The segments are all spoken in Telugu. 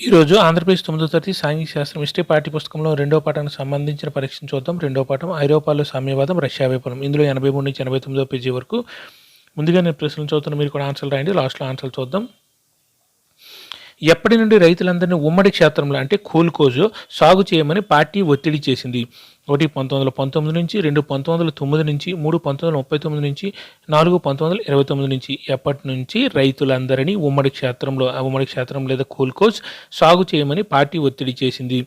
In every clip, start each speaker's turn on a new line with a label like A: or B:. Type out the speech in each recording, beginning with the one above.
A: ఈరోజు ఆంధ్రప్రదేశ్ 9వ తరగతి సాంఘిక శాస్త్రం హిస్టరీ పాఠ్య పుస్తకంలో రెండో పాఠానికి సంబంధించిన పరీక్షను చూద్దాం. రెండో పాఠం ఐరోపాలో సామ్యవాదం, రష్యా వైఫల్యం. ఇందులో 83 నుంచి 89వ పేజీ వరకు. ముందుగా నేను ప్రశ్నలు చదువుతున్న, మీరు కూడా ఆన్సర్లు రాయండి. లాస్ట్లో ఆన్సర్లు చూద్దాం. ఎప్పటి నుండి రైతులందరినీ ఉమ్మడి క్షేత్రంలో అంటే కూల్కోజు సాగు చేయమని పార్టీ ఒత్తిడి చేసింది? 1 1919 నుంచి, 2 1909 నుంచి, 3 1939 నుంచి, 4 1929 నుంచి. ఎప్పటి నుంచి రైతులందరినీ ఉమ్మడి క్షేత్రం లేదా కూల్కోజ్ సాగు చేయమని పార్టీ ఒత్తిడి చేసింది?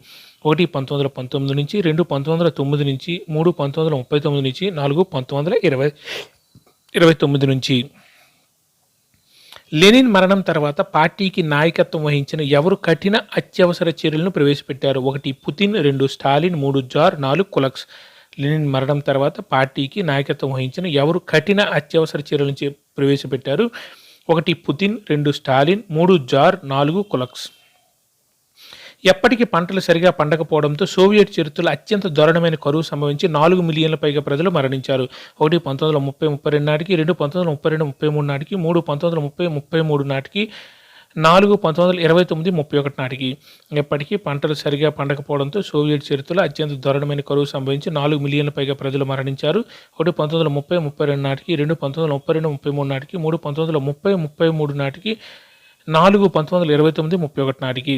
A: 1 1919 నుంచి, 2 1909 నుంచి, 3 1939 నుంచి, 4 1929 నుంచి. లెనిన్ మరణం తర్వాత పార్టీకి నాయకత్వం వహించిన ఎవరు కఠిన అత్యవసర చర్యలను ప్రవేశపెట్టారు? 1 పుతిన్, 2 స్టాలిన్, 3 జార్, 4 కులక్స్. లెనిన్ మరణం తర్వాత పార్టీకి నాయకత్వం వహించిన ఎవరు కఠిన అత్యవసర చర్యలను ప్రవేశపెట్టారు? 1 పుతిన్, 2 స్టాలిన్, 3 జార్, 4 కులక్స్. ఎప్పటికీ పంటలు సరిగా పండకపోవడంతో సోవియట్ చరిత్రలో అత్యంత దారుణమైన కరువు సంభవించి 4 మిలియన్ల పైగా ప్రజలు మరణించారు. 1 1930-32 నాటికి, 2 1932-33 నాటికి, 3 1930-33 నాటికి, 4 1929-31 నాటికి. ఎప్పటికీ పంటలు సరిగా పండకపోవడంతో సోవియట్ చరిత్రలో అత్యంత దారుణమైన కరువు సంభవించి 4 మిలియన్ల పైగా ప్రజలు మరణించారు. 1 1930-32 నాటికి, 2 1932-33 నాటికి, 3 1930-33 నాటికి, 4 1929-31 నాటికి.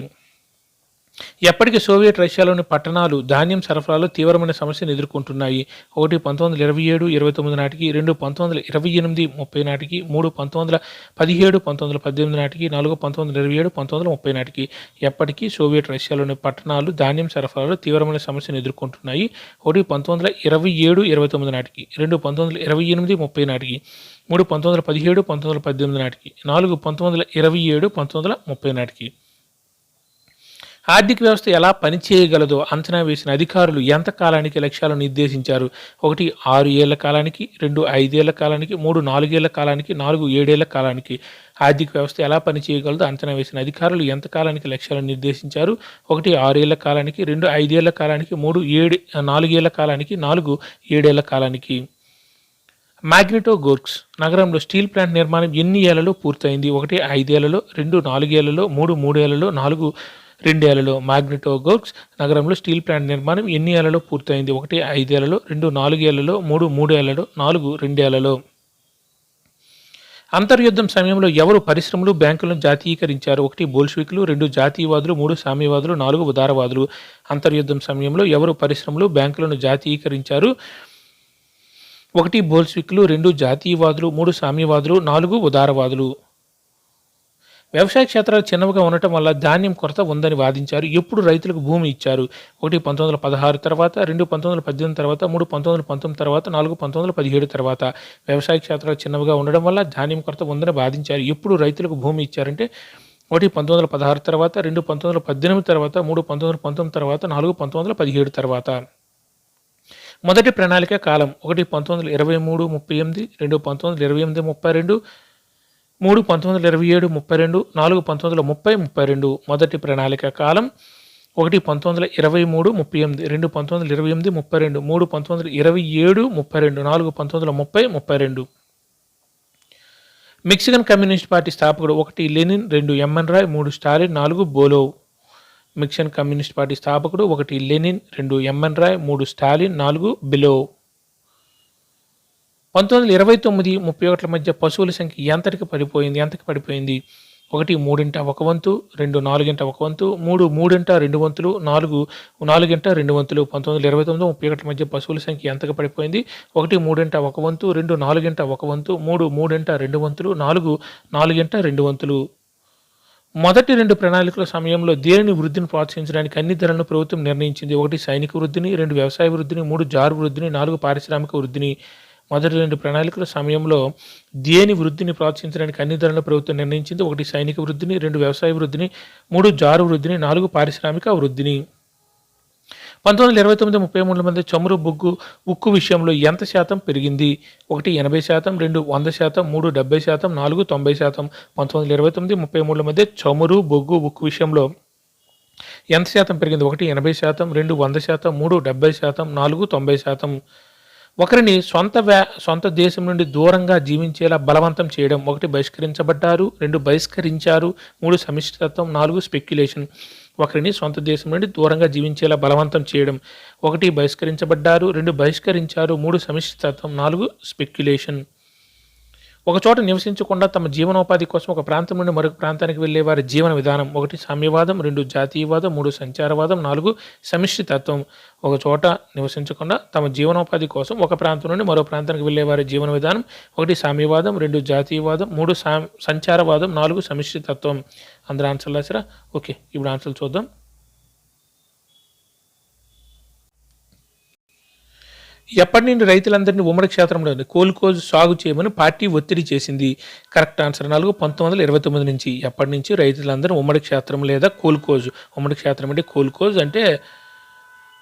A: ఎప్పటికీ సోవియట్ రష్యాలోని పట్టణాలు ధాన్యం సరఫరాలో తీవ్రమైన సమస్యను ఎదుర్కొంటున్నాయి? 1 1927-29 నాటికి, 2 1928-30 నాటికి, 3 1917-1918 నాటికి, 4 1927-1930 నాటికి. ఎప్పటికీ సోవియట్ రష్యాలోని పట్టణాలు ధాన్యం సరఫరాలో తీవ్రమైన సమస్యను ఎదుర్కొంటున్నాయి? 1 1927-29 నాటికి, 2 1928-30 నాటికి, 3 1917-1918 నాటికి, 4 1927-1930 నాటికి. ఆర్థిక వ్యవస్థ ఎలా పనిచేయగలదో అంచనా వేసిన అధికారులు ఎంత కాలానికి లక్ష్యాలను నిర్దేశించారు? 1 6 ఏళ్ల కాలానికి, 2 5 ఏళ్ల కాలానికి, 3 4 ఏళ్ల కాలానికి, 4 7 ఏళ్ల కాలానికి. ఆర్థిక వ్యవస్థ ఎలా పనిచేయగలదో అంచనా వేసిన అధికారులు ఎంత కాలానికి లక్ష్యాలను నిర్దేశించారు? 1 6 ఏళ్ల కాలానికి, 2 5 ఏళ్ల కాలానికి, 3 4 ఏళ్ల కాలానికి, 4 7 ఏళ్ల కాలానికి. మాగ్నిటోగోర్స్క్ నగరంలో స్టీల్ ప్లాంట్ నిర్మాణం ఎన్ని ఏళ్లలో పూర్తయింది? 1 5 ఏళ్లలో, 2 4 ఏళ్లలో, 3 3 ఏళ్లలో, 4 2 ఏళ్లలో. మాగ్నిటోగోర్స్క్ నగరంలో స్టీల్ ప్లాంట్ నిర్మాణం ఎన్ని ఏళ్లలో పూర్తయింది? 1 5 ఏళ్లలో, 2 4 ఏళ్లలో, 3 3 ఏళ్లలో, 4 2 ఏళ్లలో. అంతర్యుద్ధం సమయంలో ఎవరు పరిశ్రమలు, బ్యాంకులను జాతీయకరించారు? 1 బోల్షివిక్లు, 2 జాతీయవాదులు, 3 సామ్యవాదులు, 4 ఉదారవాదులు. అంతర్యుద్ధం సమయంలో ఎవరు పరిశ్రమలు, బ్యాంకులను జాతీయకరించారు? 1 బోల్షివిక్లు, 2 జాతీయవాదులు, 3 సామ్యవాదులు, 4 ఉదారవాదులు. వ్యవసాయ క్షేత్రాలు చిన్నవిగా ఉండటం వల్ల ధాన్యం కొరత ఉందని వాదించారు. ఎప్పుడు రైతులకు భూమి ఇచ్చారు? 1 1916 తర్వాత, 2 1918 తర్వాత, 3 1919 తర్వాత, 4 1917 తర్వాత. వ్యవసాయ క్షేత్రాలు చిన్నవిగా ఉండడం వల్ల ధాన్యం కొరత ఉందని వాదించారు. ఎప్పుడు రైతులకు భూమి ఇచ్చారంటే 1 1916 తర్వాత, 2 1918 తర్వాత, 3 1919 తర్వాత, 4 1917 తర్వాత. మొదటి ప్రణాళిక కాలం 1 1923-38, 2 1928-32, 3 1927-32, 4 1930-32. మొదటి ప్రణాళిక కాలం 1 1923-38, 2 1928-32, 3 1927-32, 4 1930-32. మెక్సికన్ కమ్యూనిస్ట్ పార్టీ స్థాపకుడు 1 Lenin, 2 MN Roy, 3 Stalin, 4 Bolov. Mexican communist party స్థాపకుడు 1 Lenin, 2 MN Roy, 3 Stalin, 4 Belov. 1929-31 మధ్య పశువుల సంఖ్య ఎంతకి పడిపోయింది? 1 3 1 వంతు, 2 4 1 వంతు, 3 3 2 వంతులు, 4 4 2 వంతులు. 1929-31 మధ్య పశువుల సంఖ్య ఎంతకి పడిపోయింది? 1 3 1 వంతు, 2 4 1 వంతు, 3 3 2 వంతులు, 4 4 2 వంతులు. మొదటి 2 ప్రణాళికల సమయంలో దేనిని వృద్ధిని ప్రోత్సహించడానికి అన్ని ధరలను ప్రభుత్వం నిర్ణయించింది? 1 సైనిక వృద్ధిని, 2 వ్యవసాయ వృద్ధిని, 3 జార్ వృద్ధిని, 4 పారిశ్రామిక వృద్ధిని. మొదటి 2 ప్రణాళికల సమయంలో దేని వృద్ధిని ప్రోత్సహించడానికి అన్ని ధరలను ప్రభుత్వం నిర్ణయించింది? 1 సైనిక వృద్ధిని, 2 వ్యవసాయ వృద్ధిని, 3 జారు వృద్ధిని, 4 పారిశ్రామిక వృద్ధిని. 1929-33 మధ్య చమురు, బొగ్గు, ఉక్కు విషయంలో ఎంత శాతం పెరిగింది? 1 80%, 2 100%, 3 70%, 4 90%. 1929-33 మధ్య చమురు, బొగ్గు, ఉక్కు విషయంలో ఎంత శాతం పెరిగింది? 1 80%, 2 100%, 3 70%, 4 90%. ఒకరిని సొంత దేశం నుండి దూరంగా జీవించేలా బలవంతం చేయడం. 1 బహిష్కరించబడ్డారు, 2 బహిష్కరించారు, 3 సమిష్టితత్వం, 4 స్పెక్యులేషన్. ఒకరిని సొంత దేశం నుండి దూరంగా జీవించేలా బలవంతం చేయడం. 1 బహిష్కరించబడ్డారు, 2 బహిష్కరించారు, 3 సమిష్టితత్వం, 4 స్పెక్యులేషన్. ఒక చోట నివసించకుండా తమ జీవనోపాధి కోసం ఒక ప్రాంతం నుండి మరొక ప్రాంతానికి వెళ్ళే వారి జీవన విధానం. 1 సామ్యవాదం, 2 జాతీయవాదం, 3 సంచారవాదం, 4 సమిష్టితత్వం. ఒక చోట నివసించకుండా తమ జీవనోపాధి కోసం ఒక ప్రాంతం నుండి మరో ప్రాంతానికి వెళ్ళే వారి జీవన విధానం. 1 సామ్యవాదం, 2 జాతీయవాదం, 3 సంచారవాదం, 4 సమిష్టితత్వం. అందరూ ఆన్సర్లు రాసారా? ఓకే, ఇప్పుడు ఆన్సర్లు చూద్దాం. ఎప్పటి నుండి రైతులందరినీ ఉమ్మడి క్షేత్రంలో కోలుకోజు సాగు చేయమని పార్టీ ఒత్తిడి చేసింది? కరెక్ట్ ఆన్సర్ 4 1929 నుంచి. ఎప్పటి నుంచి రైతులందరూ ఉమ్మడి క్షేత్రం లేదా కోలుకోజు. ఉమ్మడి క్షేత్రం అంటే కోలుకోజు అంటే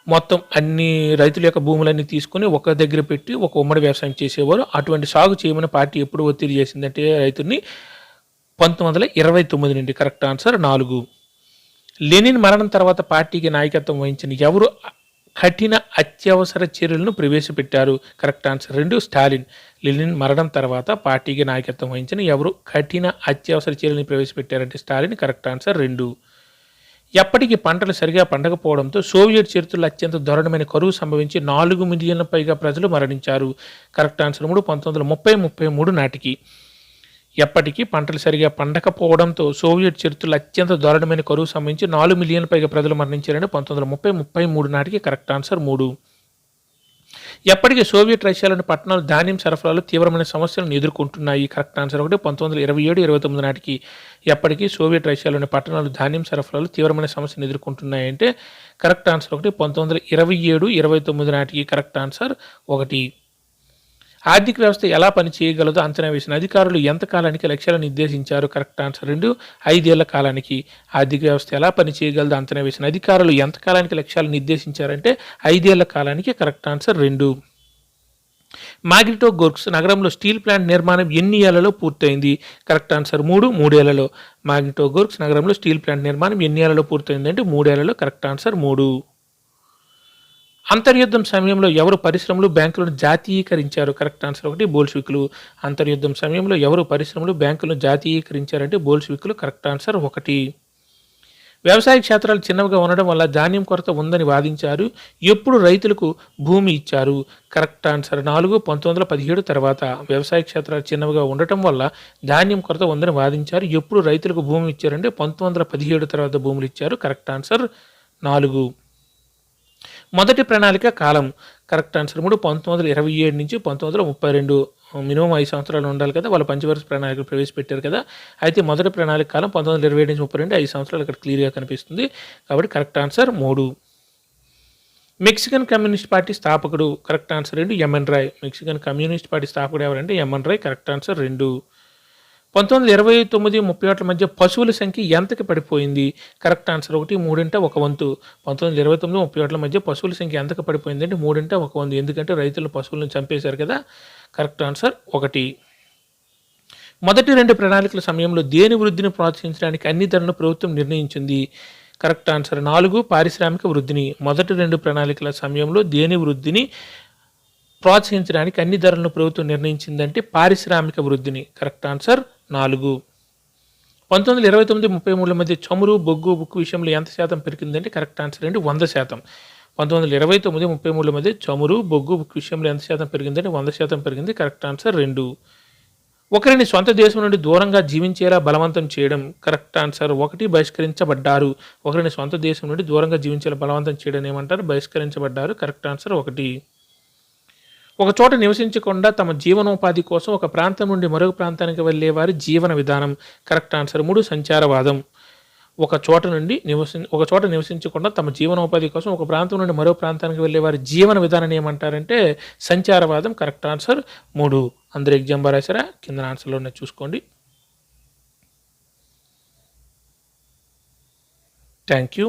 A: మొత్తం అన్ని రైతుల యొక్క భూములన్నీ తీసుకొని ఒక దగ్గర పెట్టి ఒక ఉమ్మడి వ్యవసాయం చేసేవారు. అటువంటి సాగు చేయమని పార్టీ ఎప్పుడు ఒత్తిడి చేసిందంటే రైతుల్ని 1929 నుండి. Correct answer 4. లెనిన్ మరణం తర్వాత పార్టీకి నాయకత్వం వహించిన ఎవరు కఠిన అత్యవసర చర్యలను ప్రవేశపెట్టారు? Correct answer 2 Stalin. లెనిన్ మరణం తర్వాత పార్టీకి నాయకత్వం వహించిన ఎవరు కఠిన అత్యవసర చర్యలను ప్రవేశపెట్టారంటే స్టాలిన్. Correct answer 2. ఎప్పటికీ పంటలు సరిగా పండకపోవడంతో సోవియట్ చరిత్రలో అత్యంత దారుణమైన కరువు సంభవించి 4 మిలియన్ల పైగా ప్రజలు మరణించారు. కరెక్ట్ ఆన్సర్ 3 1933 నాటికి. ఎప్పటికీ పంటలు సరిగా పండకపోవడంతో సోవియట్ చరిత్రలో అత్యంత దారుణమైన కరువు సంభవించి 4 మిలియన్ల పైగా ప్రజలు మరణించారని 1933 నాటికి. Correct answer 3. ఎప్పటికీ సోవియట్ రష్యాలోని పట్టణాలు ధాన్యం సరఫరాలో తీవ్రమైన సమస్యలను ఎదుర్కొంటున్నాయి? కరెక్ట్ ఆన్సర్ 1 1927-29 నాటికి. ఎప్పటికీ సోవియట్ రష్యాలోని పట్టణాలు ధాన్యం సరఫరాలో తీవ్రమైన సమస్యను ఎదుర్కొంటున్నాయంటే కరెక్ట్ ఆన్సర్ 1 1927-29 నాటికి. Correct answer 1. ఆర్థిక వ్యవస్థ ఎలా పని చేయగలదో అంచనా వేసిన అధికారులు ఎంత కాలానికి లక్ష్యాలను నిర్దేశించారు? కరెక్ట్ ఆన్సర్ 2 5 ఏళ్ల కాలానికి. ఆర్థిక వ్యవస్థ ఎలా పని చేయగలదో అంచనా వేసిన అధికారులు ఎంత కాలానికి లక్ష్యాలు నిర్దేశించారంటే 5 ఏళ్ల కాలానికి. Correct answer 2. మాగ్నిటోగోర్స్క్ నగరంలో స్టీల్ ప్లాంట్ నిర్మాణం ఎన్ని ఏళ్లలో పూర్తయింది? కరెక్ట్ ఆన్సర్ 3 ఏళ్లలో. మాగ్నిటోగోర్స్క్ నగరంలో స్టీల్ ప్లాంట్ నిర్మాణం ఎన్ని ఏళ్లలో పూర్తయింది అంటే 3 ఏళ్లలో. Correct answer 3. అంతర్యుద్ధం సమయంలో ఎవరు పరిశ్రమలు బ్యాంకులను జాతీయీకరించారు? Correct answer 1 బోల్షివికులు. అంతర్యుద్ధం సమయంలో ఎవరు పరిశ్రమలు బ్యాంకులను జాతీయీకరించారంటే బోల్షివికులు. Correct answer 1. వ్యవసాయ క్షేత్రాలు చిన్నవిగా ఉండడం వల్ల ధాన్యం కొరత ఉందని వాదించారు. ఎప్పుడు రైతులకు భూమి ఇచ్చారు? కరెక్ట్ ఆన్సర్ 4 1917 తర్వాత. వ్యవసాయ క్షేత్రాలు చిన్నవిగా ఉండటం వల్ల ధాన్యం కొరత ఉందని వాదించారు. ఎప్పుడు రైతులకు భూమి ఇచ్చారంటే 1917 తర్వాత భూములు ఇచ్చారు. Correct answer 4. మొదటి ప్రణాళిక కాలం. కరెక్ట్ ఆన్సర్ 3 1927 నుంచి 1932. మినిమం 5 సంవత్సరాలు ఉండాలి కదా, వాళ్ళు పంచవర్ష ప్రణాళికలు ప్రవేశపెట్టారు కదా. అయితే మొదటి ప్రణాళిక కాలం 1927 నుంచి 32, 5 సంవత్సరాలు ఇక్కడ క్లియర్గా కనిపిస్తుంది. కాబట్టి correct answer 3. Mexican communist party స్థాపకుడు? Correct answer 2 MN Roy. Mexican communist party స్థాపకుడు ఎవరంటే ఎంఎన్ రాయ్. Correct answer 2. 1929-31 మధ్య పశువుల సంఖ్య ఎంతకి పడిపోయింది? కరెక్ట్ ఆన్సర్ 1 3 1 వంతు. 1929-31 మధ్య పశువుల సంఖ్య ఎంతకి పడిపోయింది అంటే 3 1 వంతు. ఎందుకంటే రైతులు పశువులను చంపేశారు కదా. Correct answer 1. మొదటి 2 ప్రణాళికల సమయంలో దేని వృద్ధిని ప్రోత్సహించడానికి అన్ని ధరలను ప్రభుత్వం నిర్ణయించింది? కరెక్ట్ ఆన్సర్ 4 పారిశ్రామిక వృద్ధిని. మొదటి 2 ప్రణాళికల సమయంలో దేని వృద్ధిని ప్రోత్సహించడానికి అన్ని ధరలను ప్రభుత్వం నిర్ణయించిందంటే పారిశ్రామిక వృద్ధిని. Correct answer 4. 1929-33 మధ్య చమురు, బొగ్గు, ఉక్కు విషయంలో ఎంత శాతం పెరిగిందంటే కరెక్ట్ ఆన్సర్ 100%. 1929-33 మధ్య చమురు, బొగ్గు, ఉక్కు విషయంలో ఎంత శాతం పెరిగిందంటే 100% పెరిగింది. Correct answer 2. ఒకరిని సొంత దేశం నుండి దూరంగా జీవించేలా బలవంతం చేయడం. కరెక్ట్ ఆన్సర్ 1 బహిష్కరించబడ్డారు. ఒకరిని సొంత దేశం నుండి దూరంగా జీవించేలా బలవంతం చేయడం ఏమంటారు? బహిష్కరించబడ్డారు. Correct answer 1. ఒక చోట నివసించకుండా తమ జీవనోపాధి కోసం ఒక ప్రాంతం నుండి మరొక ప్రాంతానికి వెళ్ళే వారి జీవన విధానం. Correct answer 3 సంచారవాదం. ఒక చోట నివసించకుండా తమ జీవనోపాధి కోసం ఒక ప్రాంతం నుండి మరో ప్రాంతానికి వెళ్ళే వారి జీవన విధానాన్ని ఏమంటారంటే సంచారవాదం. Correct answer 3. అందరూ ఎగ్జామ్ రాశారా? కింద ఆన్సర్లో ఉన్నది చూసుకోండి. Thank you.